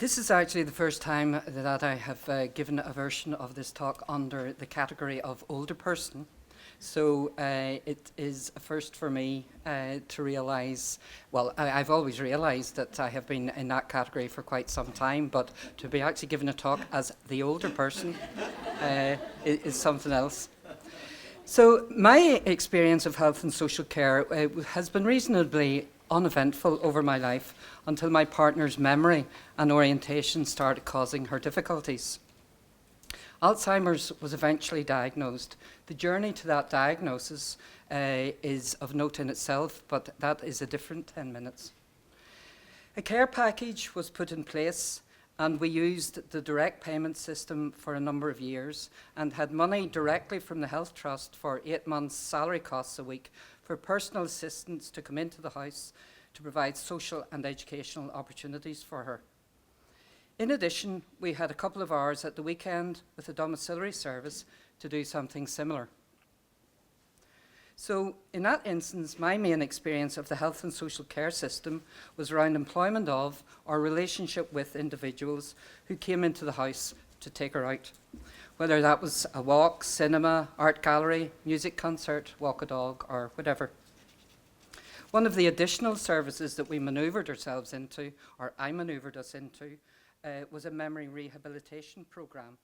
This is actually the first time that I have given a version of this talk under the category of older person. So it is a first for me to realise, well, I've always realised that I have been in that category for quite some time, but to be actually given a talk as the older person is something else. So my experience of health and social care has been reasonably uneventful over my life until my partner's memory and orientation started causing her difficulties. Alzheimer's was eventually diagnosed. The journey to that diagnosis is of note in itself, but that is a different 10 minutes. A care package was put in place, and we used the direct payment system for a number of years and had money directly from the Health Trust for 8 months' salary costs a week for personal assistants to come into the house to provide social and educational opportunities for her. In addition, we had a couple of hours at the weekend with a domiciliary service to do something similar. So in that instance, my main experience of the health and social care system was around employment of or relationship with individuals who came into the house to take her out, whether that was a walk, cinema, art gallery, music concert, walk a dog, or whatever. One of the additional services that we manoeuvred ourselves into, or I manoeuvred us into, was a memory rehabilitation programme.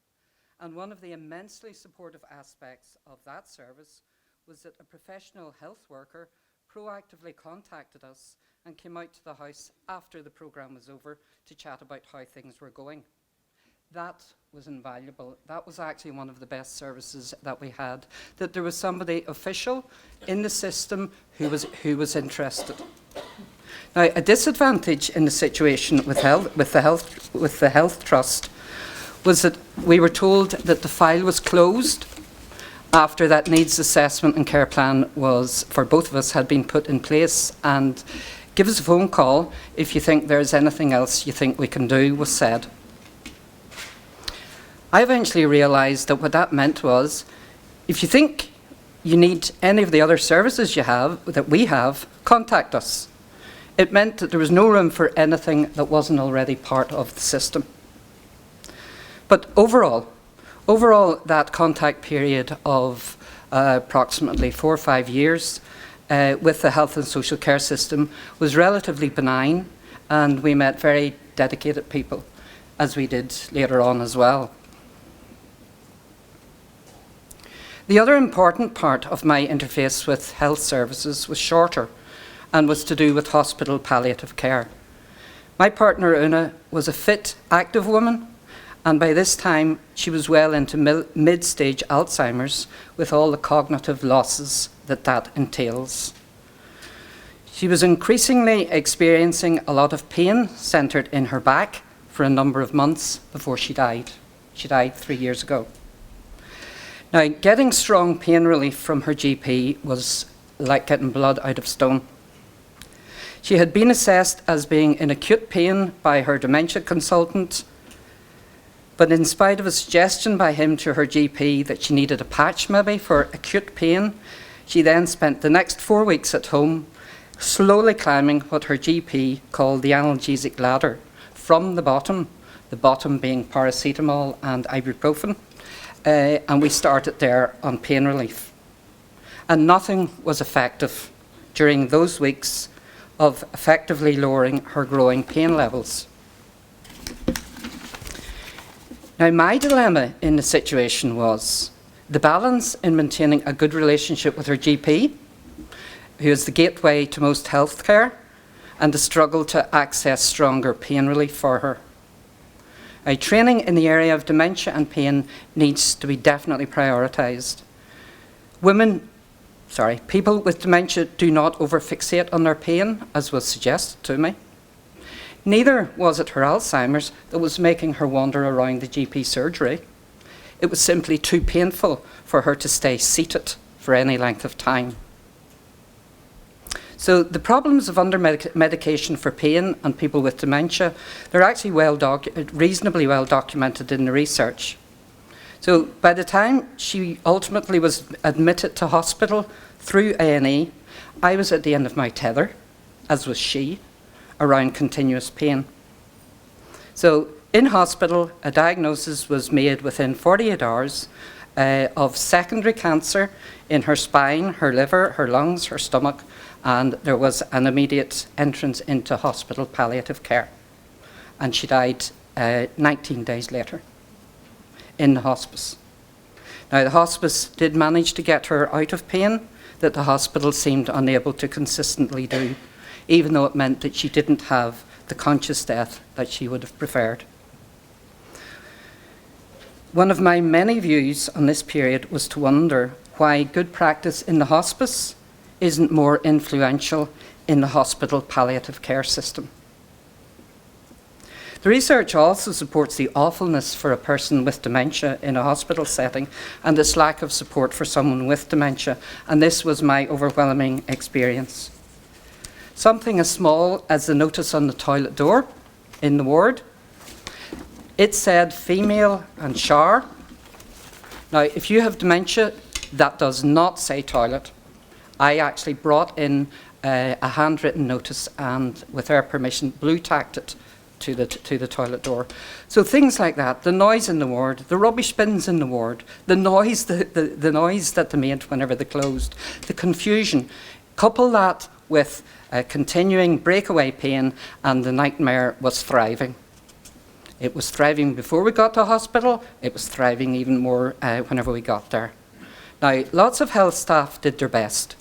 And one of the immensely supportive aspects of that service was that a professional health worker proactively contacted us and came out to the house after the programme was over to chat about how things were going. That was invaluable. That was actually one of the best services that we had, that there was somebody official in the system who was interested. Now, a disadvantage in the situation with the Health Trust was that we were told that the file was closed after that needs assessment and care plan was, for both of us, had been put in place, and give us a phone call if you think there's anything else you think we can do was said. I eventually realised that what that meant was, if you think you need any of the other services that we have, contact us. It meant that there was no room for anything that wasn't already part of the system. But overall, that contact period of approximately 4 or 5 years with the health and social care system was relatively benign, and we met very dedicated people, as we did later on as well. The other important part of my interface with health services was shorter and was to do with hospital palliative care. My partner, Una, was a fit, active woman, and by this time she was well into mid-stage Alzheimer's with all the cognitive losses that entails. She was increasingly experiencing a lot of pain centred in her back for a number of months before she died. She died 3 years ago. Now, getting strong pain relief from her GP was like getting blood out of stone. She had been assessed as being in acute pain by her dementia consultant, but in spite of a suggestion by him to her GP that she needed a patch maybe for acute pain, she then spent the next 4 weeks at home slowly climbing what her GP called the analgesic ladder from the bottom being paracetamol and ibuprofen, and we started there on pain relief. And nothing was effective during those weeks of effectively lowering her growing pain levels. Now, my dilemma in the situation was the balance in maintaining a good relationship with her GP, who is the gateway to most healthcare, and the struggle to access stronger pain relief for her. Now, training in the area of dementia and pain needs to be definitely prioritised. People with dementia do not overfixate on their pain, as was suggested to me. Neither was it her Alzheimer's that was making her wander around the GP surgery. It was simply too painful for her to stay seated for any length of time. So the problems of under-medication for pain and people with dementia, they're actually reasonably well documented in the research. So by the time she ultimately was admitted to hospital through A&E, I was at the end of my tether, as was she, around continuous pain. So in hospital, a diagnosis was made within 48 hours of secondary cancer in her spine, her liver, her lungs, her stomach, and there was an immediate entrance into hospital palliative care. And she died 19 days later in the hospice. Now, the hospice did manage to get her out of pain that the hospital seemed unable to consistently do, even though it meant that she didn't have the conscious death that she would have preferred. One of my many views on this period was to wonder why good practice in the hospice isn't more influential in the hospital palliative care system. The research also supports the awfulness for a person with dementia in a hospital setting and this lack of support for someone with dementia, and this was my overwhelming experience. Something as small as the notice on the toilet door in the ward, it said female and shower. Now, if you have dementia, that does not say toilet. I actually brought in a handwritten notice and, with their permission, blue-tacked it to the toilet door. So things like that, the noise in the ward, the rubbish bins in the ward, the noise that they made whenever they closed, the confusion, couple that with continuing breakaway pain, and the nightmare was thriving. It was thriving before we got to hospital, it was thriving even more whenever we got there. Now, lots of health staff did their best.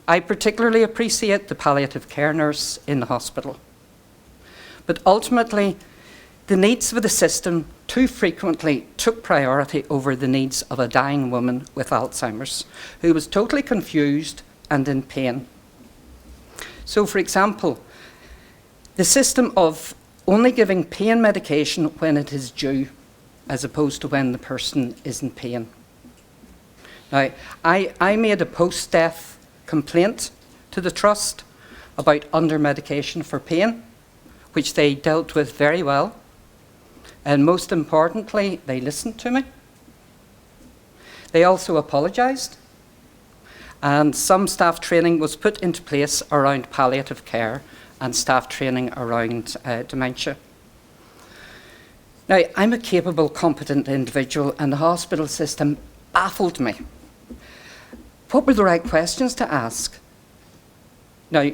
I particularly appreciate the palliative care nurse in the hospital. But ultimately, the needs of the system too frequently took priority over the needs of a dying woman with Alzheimer's, who was totally confused and in pain. So, for example, the system of only giving pain medication when it is due, as opposed to when the person is in pain. Now, I made a post-death complaint to the Trust about under-medication for pain, which they dealt with very well. And most importantly, they listened to me. They also apologised. And some staff training was put into place around palliative care and staff training around dementia. Now, I'm a capable, competent individual, and the hospital system baffled me. What were the right questions to ask? Now,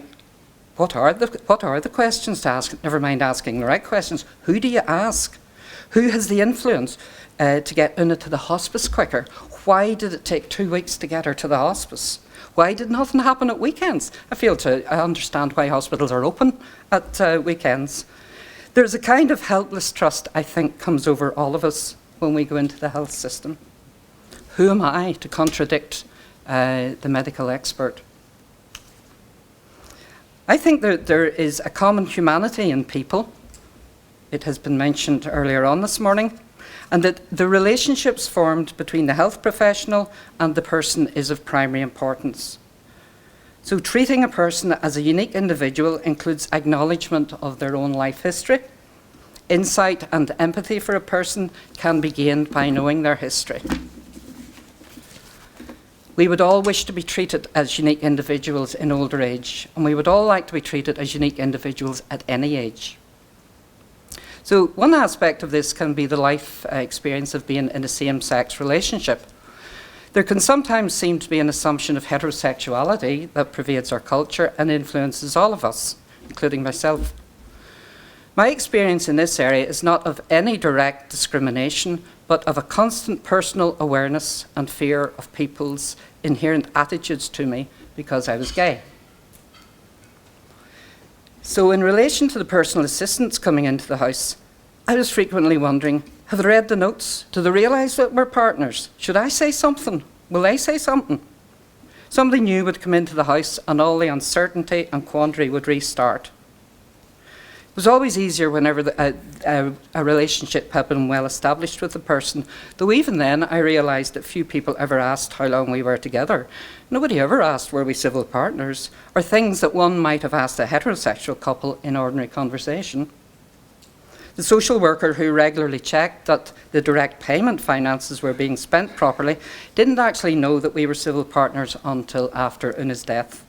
what are the questions to ask? Never mind asking the right questions. Who do you ask? Who has the influence to get Una to the hospice quicker? Why did it take 2 weeks to get her to the hospice? Why did nothing happen at weekends? I understand why hospitals are open at weekends. There's a kind of helpless trust, I think, comes over all of us when we go into the health system. Who am I to contradict the medical expert? I think that there is a common humanity in people. It has been mentioned earlier on this morning, and that the relationships formed between the health professional and the person is of primary importance. So treating a person as a unique individual includes acknowledgement of their own life history. Insight and empathy for a person can be gained by knowing their history. We would all wish to be treated as unique individuals in older age, and we would all like to be treated as unique individuals at any age. So one aspect of this can be the life experience of being in a same-sex relationship. There can sometimes seem to be an assumption of heterosexuality that pervades our culture and influences all of us, including myself. My experience in this area is not of any direct discrimination, but of a constant personal awareness and fear of people's inherent attitudes to me because I was gay. So in relation to the personal assistants coming into the house, I was frequently wondering, have they read the notes? Do they realise that we're partners? Should I say something? Will they say something? Somebody new would come into the house and all the uncertainty and quandary would restart. It was always easier whenever a relationship had been well established with the person, though even then I realised that few people ever asked how long we were together. Nobody ever asked were we civil partners, or things that one might have asked a heterosexual couple in ordinary conversation. The social worker who regularly checked that the direct payment finances were being spent properly didn't actually know that we were civil partners until after Una's death.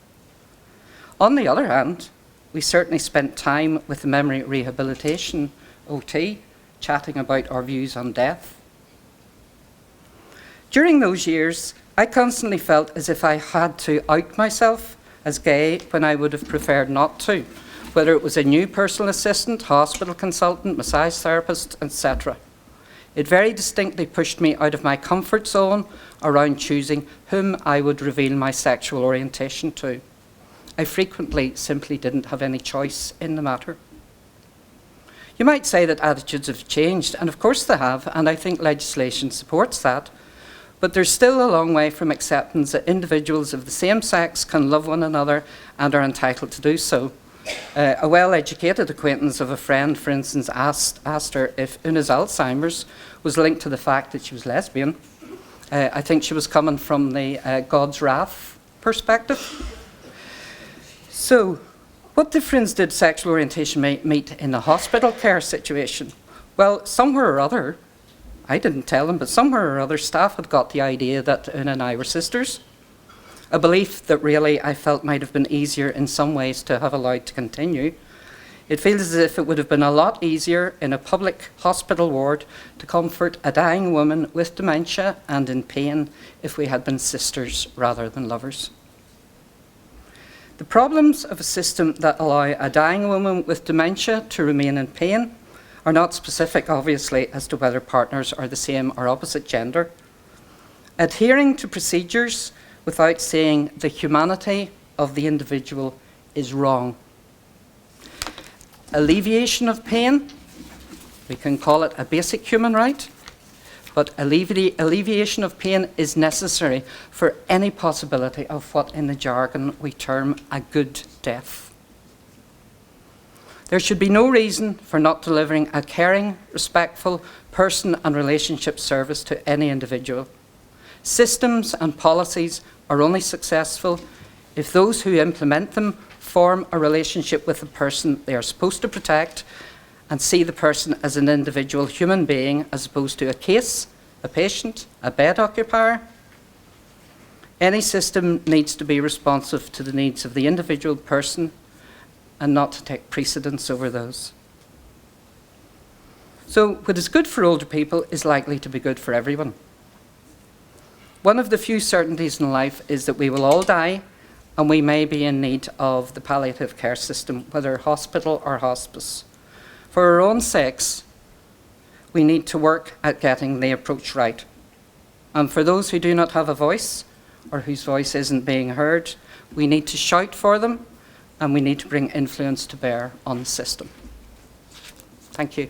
On the other hand, we certainly spent time with the memory rehabilitation OT chatting about our views on death. During those years, I constantly felt as if I had to out myself as gay when I would have preferred not to, whether it was a new personal assistant, hospital consultant, massage therapist, etc. It very distinctly pushed me out of my comfort zone around choosing whom I would reveal my sexual orientation to. I frequently simply didn't have any choice in the matter. You might say that attitudes have changed, and of course they have, and I think legislation supports that. But there's still a long way from acceptance that individuals of the same sex can love one another and are entitled to do so. A well-educated acquaintance of a friend, for instance, asked her if Una's Alzheimer's was linked to the fact that she was lesbian. I think she was coming from the God's wrath perspective. So, what difference did sexual orientation make in the hospital care situation? Well, somewhere or other, I didn't tell them, but somewhere or other, staff had got the idea that Una and I were sisters. A belief that really I felt might have been easier in some ways to have allowed to continue. It feels as if it would have been a lot easier in a public hospital ward to comfort a dying woman with dementia and in pain if we had been sisters rather than lovers. The problems of a system that allow a dying woman with dementia to remain in pain are not specific, obviously, as to whether partners are the same or opposite gender. Adhering to procedures without seeing the humanity of the individual is wrong. Alleviation of pain, we can call it a basic human right, but alleviation of pain is necessary for any possibility of what in the jargon we term a good death. There should be no reason for not delivering a caring, respectful person and relationship service to any individual. Systems and policies are only successful if those who implement them form a relationship with the person they are supposed to protect and see the person as an individual human being as opposed to a case, a patient, a bed occupier. Any system needs to be responsive to the needs of the individual person and not to take precedence over those. So what is good for older people is likely to be good for everyone. One of the few certainties in life is that we will all die and we may be in need of the palliative care system, whether hospital or hospice. For our own sakes, we need to work at getting the approach right. And for those who do not have a voice or whose voice isn't being heard, we need to shout for them and we need to bring influence to bear on the system. Thank you.